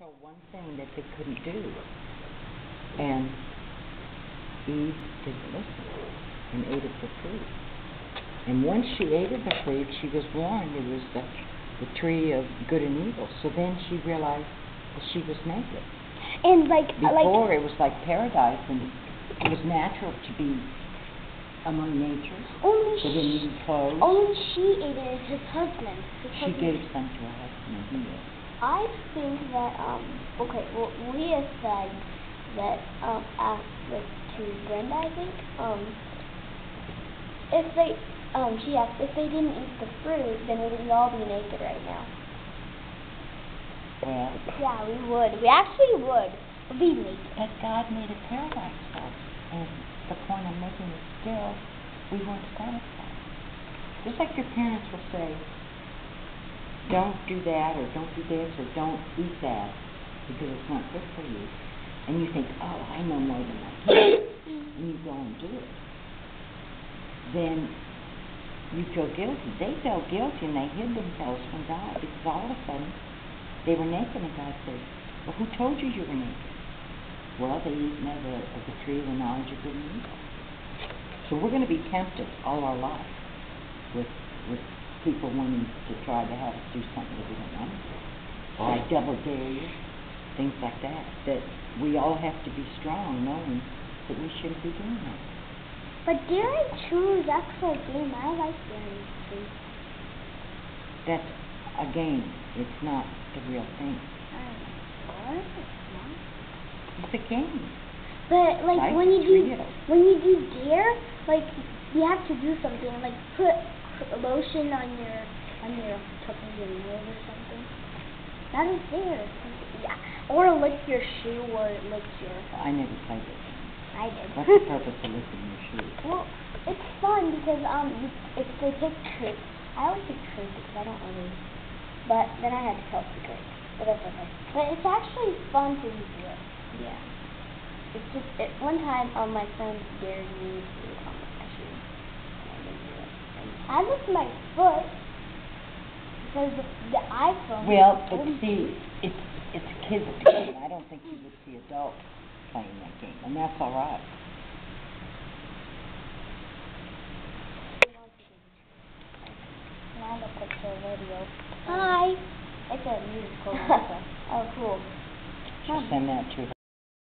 know one thing that they couldn't do. And Eve didn't listen and ate of the fruit. And once she ate of the fruit, she was warned it was the tree of good and evil. So then she realized that she was naked. And before it was like paradise, and it was natural to be among nature. They didn't need clothes. Only she ate it as his husband. She gave some to her husband, and he ate. I think that okay, well, Leah said that to Brenda, I think if they she asked if they didn't eat the fruit, then would we all be naked right now? Well, yeah, we would. We actually would. We'd be naked. But God made a paradise for us, and the point I'm making is still we weren't satisfied. Just like your parents will say, don't do that, or don't do this, or don't eat that, because it's not good for you. And you think, oh, I know more than my kids, and you go and do it. Then you feel guilty. They felt guilty, and they hid themselves from God, because all of a sudden, they were naked, and God said, well, who told you you were naked? Well, they eaten of the tree of the knowledge of good and evil. So we're going to be tempted all our life with people wanting to try to have us do something that we don't want to do. Or I double dare you, things like that. That we all have to be strong, knowing that we shouldn't be doing that. But daring true is actually a game. I like daring true. That's a game. It's not the real thing. What? It's a game. But like when you do dare, like you have to do something, like put lotion on your top of your nose or something. That is dare. Yeah. Or lick your shoe, or lick your. I never played it. I did. What's the purpose of licking your shoe? Well, it's fun because if they pick tricks, I always pick tricks because I don't really. But then I had to tell secrets. But that's okay. But it's actually fun to do it. Yeah. It's just one time my friend dared me to lick my shoe. And I didn't do it. And I licked my foot because the iPhone. Well, but see, it's a kid's game. I don't think you would see adults playing that game, and that's all right. Now look at the radio. Hi. It's a musical. Oh, cool. Send that to her.